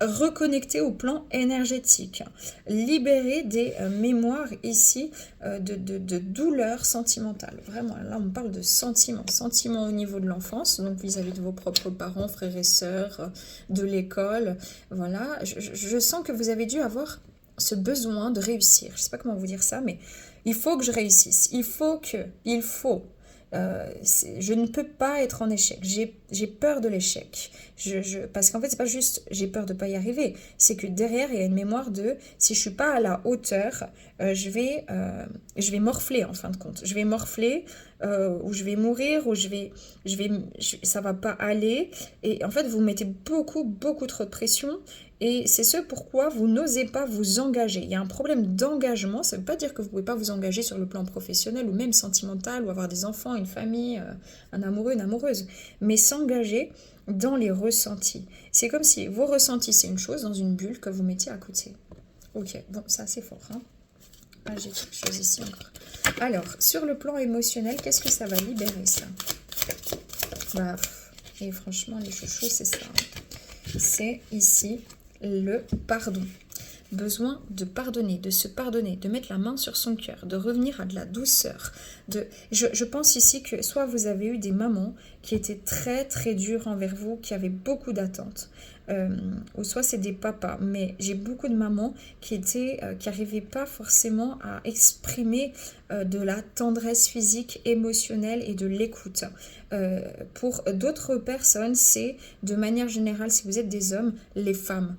reconnecté au plan énergétique, libérer des mémoires ici de douleurs sentimentales. Vraiment, là on parle de sentiments au niveau de l'enfance, donc vis-à-vis de vos propres parents, frères et sœurs, de l'école. Voilà, je sens que vous avez dû avoir ce besoin de réussir. Je ne sais pas comment vous dire ça, mais il faut que je réussisse. Il faut Je ne peux pas être en échec. J'ai peur de l'échec. Parce qu'en fait, c'est pas juste j'ai peur de pas y arriver. C'est que derrière, il y a une mémoire de si je suis pas à la hauteur, je vais morfler en fin de compte. Je vais morfler, ou je vais mourir, ou ça va pas aller. Et en fait, vous mettez beaucoup, beaucoup trop de pression. Et c'est ce pourquoi vous n'osez pas vous engager. Il y a un problème d'engagement. Ça ne veut pas dire que vous ne pouvez pas vous engager sur le plan professionnel ou même sentimental ou avoir des enfants, une famille, un amoureux, une amoureuse. Mais s'engager dans les ressentis. C'est comme si vos ressentis, c'est une chose dans une bulle que vous mettiez à côté. Ok, bon, c'est assez fort. Hein. Ah, j'ai quelque chose ici encore. Alors, sur le plan émotionnel, qu'est-ce que ça va libérer, ça? Bah, et franchement, les chouchous, c'est ça. C'est ici le pardon. Besoin de pardonner, de se pardonner, de mettre la main sur son cœur, de revenir à de la douceur. Je pense ici que soit vous avez eu des mamans qui étaient très très dures envers vous, qui avaient beaucoup d'attentes, ou soit c'est des papas, mais j'ai beaucoup de mamans qui n'arrivaient pas forcément à exprimer de la tendresse physique, émotionnelle et de l'écoute. Pour d'autres personnes, c'est de manière générale, si vous êtes des hommes, les femmes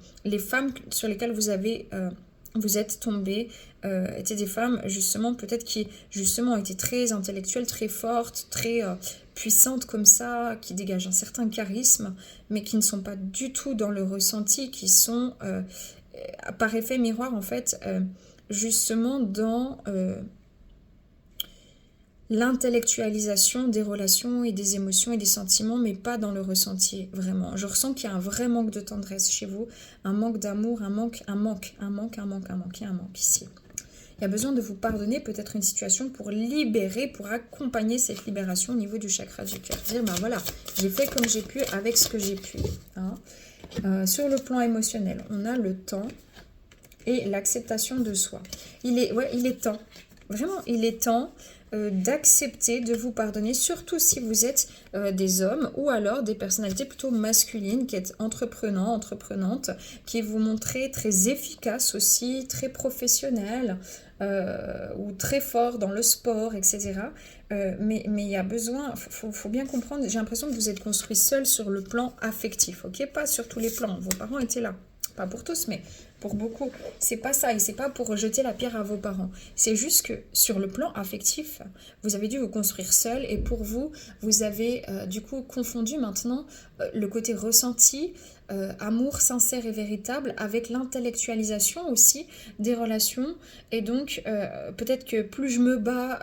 sur lesquelles vous êtes tombés étaient des femmes justement peut-être qui justement étaient très intellectuelles, très fortes, très puissantes comme ça, qui dégagent un certain charisme, mais qui ne sont pas du tout dans le ressenti, qui sont par effet miroir en fait justement dans l'intellectualisation des relations et des émotions et des sentiments, mais pas dans le ressenti, vraiment. Je ressens qu'il y a un vrai manque de tendresse chez vous, un manque d'amour, un manque ici. Il y a besoin de vous pardonner peut-être une situation pour libérer, pour accompagner cette libération au niveau du chakra du cœur. Dire, ben voilà, j'ai fait comme j'ai pu avec ce que j'ai pu. Hein. Sur le plan émotionnel, on a le temps et l'acceptation de soi. Il est temps. Vraiment, il est temps d'accepter de vous pardonner, surtout si vous êtes des hommes ou alors des personnalités plutôt masculines qui êtes entreprenants, entreprenantes, qui vous montrez très efficaces aussi, très professionnels ou très forts dans le sport, etc. Mais il y a besoin, faut bien comprendre, j'ai l'impression que vous êtes construit seul sur le plan affectif, ok? Pas sur tous les plans, vos parents étaient là. Pas pour tous, mais pour beaucoup. C'est pas ça, et c'est pas pour jeter la pierre à vos parents. C'est juste que sur le plan affectif, vous avez dû vous construire seul, et pour vous, vous avez du coup confondu maintenant le côté ressenti, amour sincère et véritable, avec l'intellectualisation aussi des relations. Et donc, peut-être que plus je me bats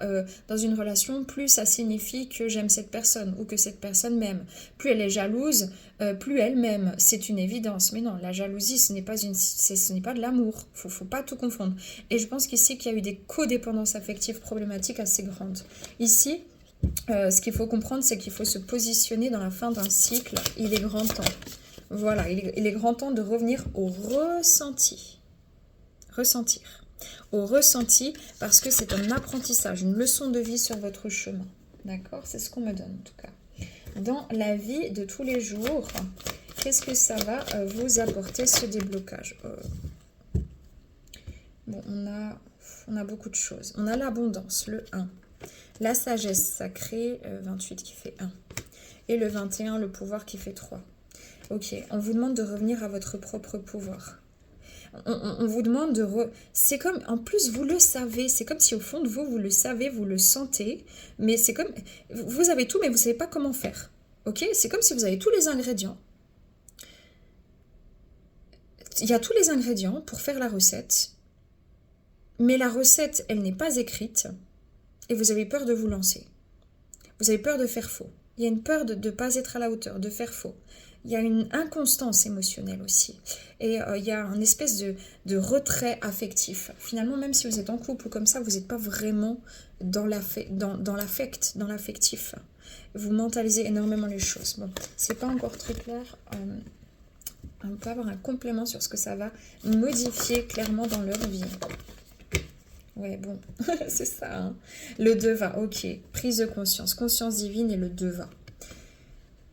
dans une relation, plus ça signifie que j'aime cette personne, ou que cette personne m'aime. Plus elle est jalouse, plus elle m'aime. C'est une évidence. Mais non, la jalousie, ce n'est pas de l'amour. Faut pas tout confondre. Et je pense qu'ici, qu'il y a eu des codépendances affectives problématiques assez grandes. Ici, ce qu'il faut comprendre, c'est qu'il faut se positionner dans la fin d'un cycle. Il est grand temps. Voilà, il est grand temps de revenir au ressenti. Ressentir. Au ressenti, parce que c'est un apprentissage, une leçon de vie sur votre chemin. D'accord? C'est ce qu'on me donne en tout cas. Dans la vie de tous les jours, qu'est-ce que ça va vous apporter ce déblocage? Bon, on a beaucoup de choses. On a l'abondance, le 1. La sagesse sacrée, 28 qui fait 1. Et le 21, le pouvoir qui fait 3. Ok, on vous demande de revenir à votre propre pouvoir. On vous demande de... C'est comme... En plus, vous le savez. C'est comme si au fond de vous, vous le savez, vous le sentez. Mais c'est comme... Vous avez tout, mais vous ne savez pas comment faire. Ok? C'est comme si vous avez tous les ingrédients. Il y a tous les ingrédients pour faire la recette. Mais la recette, elle n'est pas écrite. Et vous avez peur de vous lancer. Vous avez peur de faire faux. Il y a une peur de ne pas être à la hauteur, de faire faux. Il y a une inconstance émotionnelle aussi. Et il y a une espèce de retrait affectif. Finalement, même si vous êtes en couple ou comme ça, vous n'êtes pas vraiment dans l'affect, dans l'affectif. Vous mentalisez énormément les choses. Bon, c'est pas encore très clair. On peut avoir un complément sur ce que ça va modifier clairement dans leur vie. Ouais, bon, c'est ça. Hein. Le devin, ok. Prise de conscience. Conscience divine et le devin.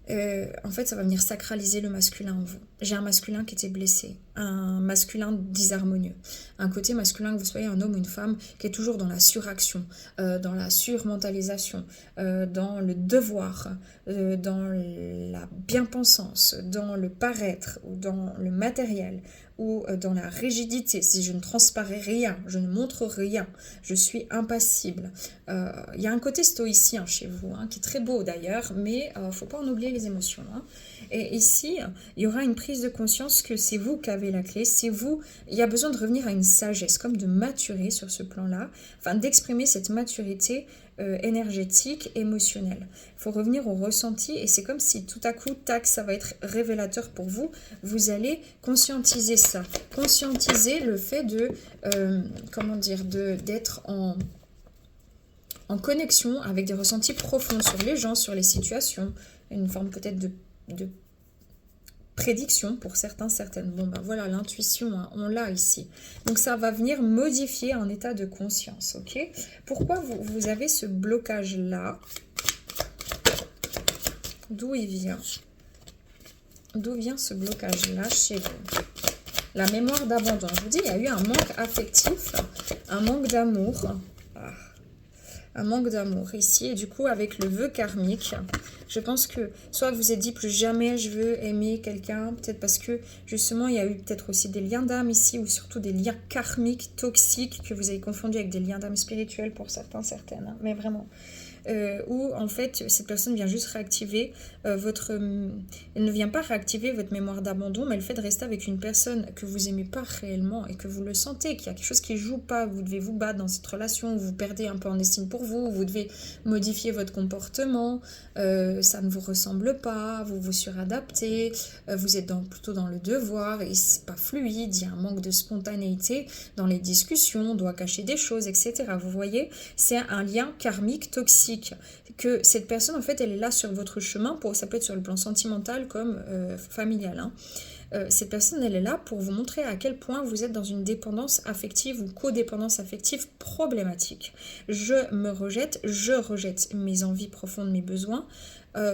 en fait, ça va venir sacraliser le masculin en vous. J'ai un masculin qui était blessé, un masculin disharmonieux, un côté masculin, que vous soyez un homme ou une femme, qui est toujours dans la suraction, dans la surmentalisation, dans le devoir, dans la bien-pensance, dans le paraître, ou dans le matériel, ou dans la rigidité. Si je ne transparais rien, je ne montre rien, je suis impassible. Il y a un côté stoïcien chez vous, hein, qui est très beau d'ailleurs, mais il ne faut pas en oublier les émotions. Hein. Et ici, il y aura une prise de conscience que c'est vous qui avez la clé, c'est vous. Il y a besoin de revenir à une sagesse, comme de maturer sur ce plan-là, enfin d'exprimer cette maturité énergétique, émotionnelle. Il faut revenir au ressenti et c'est comme si tout à coup, tac, ça va être révélateur pour vous. Vous allez conscientiser ça, conscientiser le fait de, comment dire, d'être en connexion avec des ressentis profonds sur les gens, sur les situations, une forme peut-être de prédiction pour certains, certaines. Bon, ben voilà, l'intuition, hein, on l'a ici. Donc, ça va venir modifier un état de conscience, ok? Pourquoi vous avez ce blocage-là? D'où il vient? D'où vient ce blocage-là chez vous? La mémoire d'abandon. Je vous dis, il y a eu un manque affectif, un manque d'amour. Un manque d'amour ici, et du coup avec le vœu karmique, je pense que soit vous êtes dit plus jamais je veux aimer quelqu'un, peut-être parce que justement il y a eu peut-être aussi des liens d'âme ici, ou surtout des liens karmiques, toxiques, que vous avez confondus avec des liens d'âme spirituels pour certains, certaines, hein, mais vraiment. Où en fait cette personne vient juste réactiver elle ne vient pas réactiver votre mémoire d'abandon, mais le fait de rester avec une personne que vous aimez pas réellement et que vous le sentez, qu'il y a quelque chose qui joue pas, vous devez vous battre dans cette relation, vous perdez un peu en estime pour vous, vous devez modifier votre comportement, ça ne vous ressemble pas, vous vous suradaptez, vous êtes plutôt dans le devoir et c'est pas fluide, il y a un manque de spontanéité dans les discussions, on doit cacher des choses, etc. Vous voyez, c'est un lien karmique toxique, que cette personne en fait elle est là sur votre chemin, ça peut être sur le plan sentimental comme familial, hein. Cette personne elle est là pour vous montrer à quel point vous êtes dans une dépendance affective ou codépendance affective problématique. Je rejette mes envies profondes, mes besoins,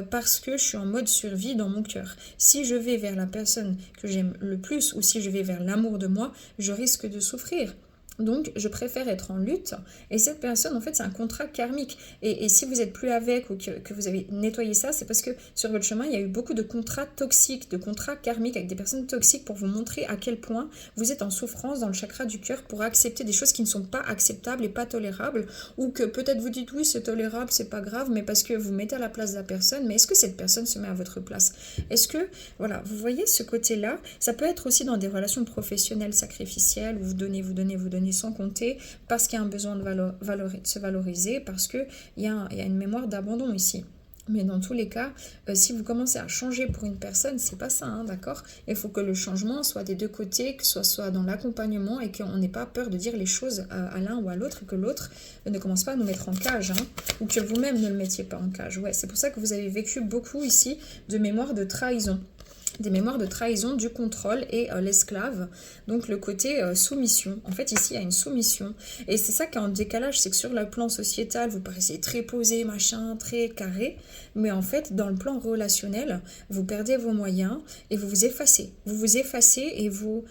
parce que je suis en mode survie dans mon cœur. Si je vais vers la personne que j'aime le plus, ou si je vais vers l'amour de moi, je risque de souffrir. Donc, je préfère être en lutte. Et cette personne, en fait, c'est un contrat karmique. Et si vous n'êtes plus avec ou que vous avez nettoyé ça, c'est parce que sur votre chemin, il y a eu beaucoup de contrats toxiques, de contrats karmiques avec des personnes toxiques pour vous montrer à quel point vous êtes en souffrance dans le chakra du cœur pour accepter des choses qui ne sont pas acceptables et pas tolérables. Ou que peut-être vous dites oui, c'est tolérable, c'est pas grave, mais parce que vous mettez à la place de la personne. Mais est-ce que cette personne se met à votre place? Est-ce que, voilà, vous voyez ce côté-là? Ça peut être aussi dans des relations professionnelles sacrificielles où vous donnez sans compter, parce qu'il y a un besoin de se valoriser, parce qu'il y a une mémoire d'abandon ici. Mais dans tous les cas, si vous commencez à changer pour une personne, c'est pas ça, hein, d'accord? Il faut que le changement soit des deux côtés, que ce soit dans l'accompagnement et qu'on n'ait pas peur de dire les choses à l'un ou à l'autre, et que l'autre ne commence pas à nous mettre en cage, hein, ou que vous-même ne le mettiez pas en cage. Ouais, c'est pour ça que vous avez vécu beaucoup ici de mémoire de trahison. Des mémoires de trahison, du contrôle et l'esclave, donc le côté soumission. En fait, ici, il y a une soumission. Et c'est ça qui est en décalage, c'est que sur le plan sociétal, vous paraissez très posé, machin, très carré, mais en fait, dans le plan relationnel, vous perdez vos moyens et vous vous effacez. Vous vous effacez et vous...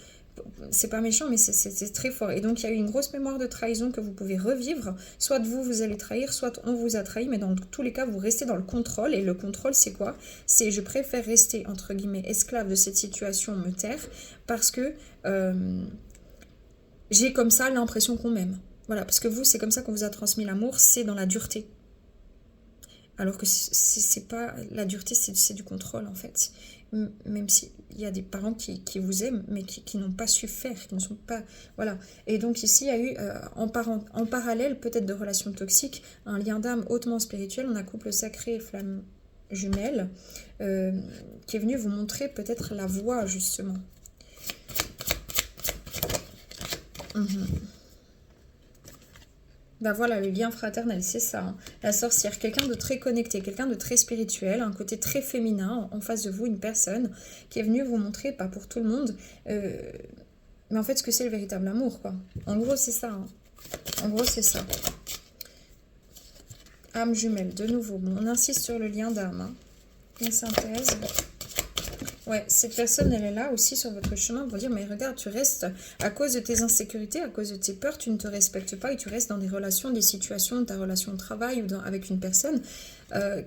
C'est pas méchant, mais c'est très fort. Et donc, il y a eu une grosse mémoire de trahison que vous pouvez revivre. Soit vous allez trahir, soit on vous a trahi. Mais dans tous les cas, vous restez dans le contrôle. Et le contrôle, c'est quoi? C'est je préfère rester, entre guillemets, esclave de cette situation, me taire, parce que j'ai comme ça l'impression qu'on m'aime. Voilà, parce que vous, c'est comme ça qu'on vous a transmis l'amour, c'est dans la dureté. Alors que c'est pas... La dureté, c'est du contrôle, en fait. Même s'il y a des parents qui vous aiment, mais qui n'ont pas su faire, qui ne sont pas... Voilà. Et donc ici, il y a eu, en parallèle, peut-être de relations toxiques, un lien d'âme hautement spirituel. On a couple sacré, flamme jumelle, qui est venu vous montrer peut-être la voie, justement. Ben voilà, le lien fraternel, c'est ça. Hein. La sorcière, quelqu'un de très connecté, quelqu'un de très spirituel, un côté très féminin, en face de vous, une personne qui est venue vous montrer, pas pour tout le monde, mais en fait, ce que c'est le véritable amour, quoi. En gros, c'est ça. Hein. En gros, c'est ça. Âme jumelle, de nouveau. Bon, on insiste sur le lien d'âme. Hein. Une synthèse. Ouais, cette personne, elle est là aussi sur votre chemin pour dire, mais regarde, tu restes, à cause de tes insécurités, à cause de tes peurs, tu ne te respectes pas et tu restes dans des relations, des situations, ta relation de travail ou avec une personne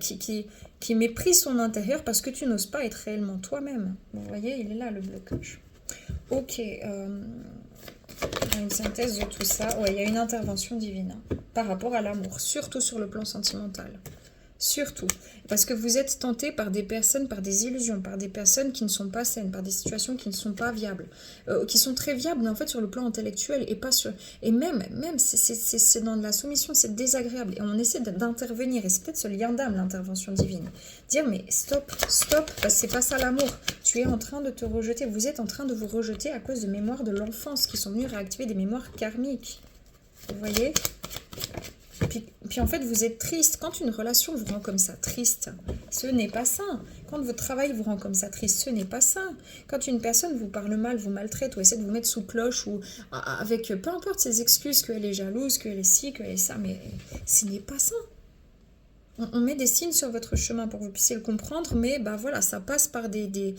qui méprise son intérieur parce que tu n'oses pas être réellement toi-même. Vous voyez, il est là, le blocage. Ok, une synthèse de tout ça. Ouais, il y a une intervention divine par rapport à l'amour, surtout sur le plan sentimental. Surtout, parce que vous êtes tenté par des personnes, par des illusions, par des personnes qui ne sont pas saines, par des situations qui ne sont pas viables, qui sont très viables, mais en fait sur le plan intellectuel et pas sur... Et même c'est dans de la soumission, c'est désagréable. Et on essaie d'intervenir, et c'est peut-être ce lien d'âme, l'intervention divine. Dire, mais stop, parce que c'est pas ça l'amour. Tu es en train de te rejeter, vous êtes en train de vous rejeter à cause de mémoires de l'enfance qui sont venues réactiver des mémoires karmiques. Vous voyez ? Puis en fait, vous êtes triste. Quand une relation vous rend comme ça triste, ce n'est pas sain. Quand votre travail vous rend comme ça triste, ce n'est pas sain. Quand une personne vous parle mal, vous maltraite ou essaie de vous mettre sous cloche ou avec peu importe ses excuses, qu'elle est jalouse, qu'elle est ci, qu'elle est ça, mais ce n'est pas sain. On met des signes sur votre chemin pour que vous puissiez le comprendre, mais bah voilà, ça passe par des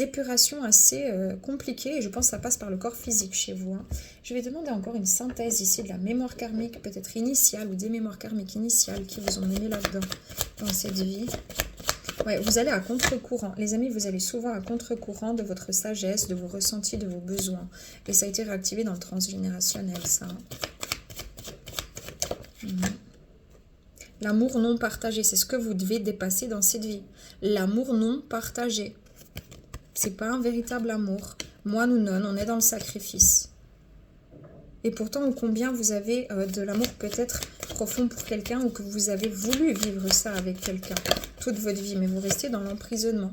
épurations assez compliquées et je pense que ça passe par le corps physique chez vous. Hein. Je vais demander encore une synthèse ici de la mémoire karmique, peut-être initiale ou des mémoires karmiques initiales qui vous ont mené là-dedans, dans cette vie. Ouais, vous allez à contre-courant. Les amis, vous allez souvent à contre-courant de votre sagesse, de vos ressentis, de vos besoins. Et ça a été réactivé dans le transgénérationnel, ça. L'amour non partagé, c'est ce que vous devez dépasser dans cette vie. L'amour non partagé. C'est pas un véritable amour. Moi, nous, non, on est dans le sacrifice. Et pourtant, ô combien vous avez de l'amour peut-être profond pour quelqu'un ou que vous avez voulu vivre ça avec quelqu'un toute votre vie, mais vous restez dans l'emprisonnement.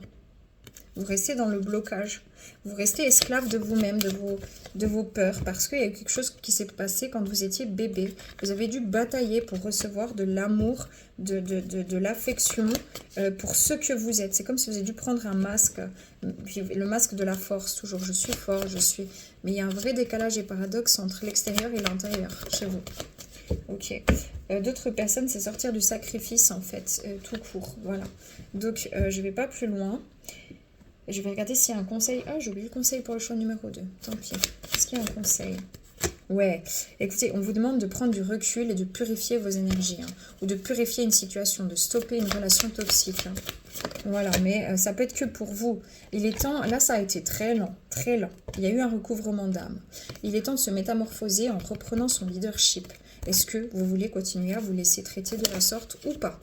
Vous restez dans le blocage. Vous restez esclave de vous-même, de vos peurs, parce qu'il y a eu quelque chose qui s'est passé quand vous étiez bébé. Vous avez dû batailler pour recevoir de l'amour, de l'affection pour ce que vous êtes. C'est comme si vous aviez dû prendre un masque, le masque de la force, toujours. Je suis fort, je suis... Mais il y a un vrai décalage et paradoxe entre l'extérieur et l'intérieur chez vous. Ok. D'autres personnes, c'est sortir du sacrifice, en fait, tout court. Voilà. Donc, je ne vais pas plus loin. Je vais regarder s'il y a un conseil. Ah, j'ai oublié le conseil pour le choix numéro 2. Tant pis. Est-ce qu'il y a un conseil? Ouais. Écoutez, on vous demande de prendre du recul et de purifier vos énergies. Hein, ou de purifier une situation, de stopper une relation toxique. Hein. Voilà, mais ça peut être que pour vous. Il est temps... Là, ça a été très lent, très lent. Il y a eu un recouvrement d'âme. Il est temps de se métamorphoser en reprenant son leadership. Est-ce que vous voulez continuer à vous laisser traiter de la sorte ou pas?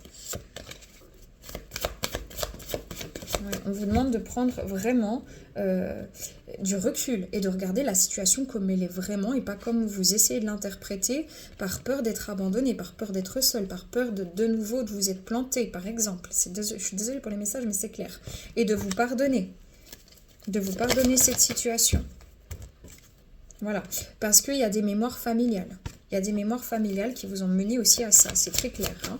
On vous demande de prendre vraiment du recul et de regarder la situation comme elle est vraiment et pas comme vous essayez de l'interpréter par peur d'être abandonné, par peur d'être seul, par peur de nouveau de vous être planté, par exemple. Je suis désolée pour les messages, mais c'est clair. Et de vous pardonner cette situation. Voilà, parce qu'il y a des mémoires familiales. Il y a des mémoires familiales qui vous ont mené aussi à ça, c'est très clair, hein.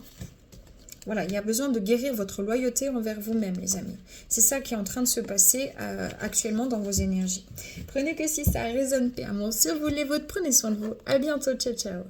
Voilà, il y a besoin de guérir votre loyauté envers vous-même, les amis. C'est ça qui est en train de se passer actuellement dans vos énergies. Prenez que si ça résonne, paix, amour sur vous, les vôtres. Prenez soin de vous. À bientôt, ciao, ciao.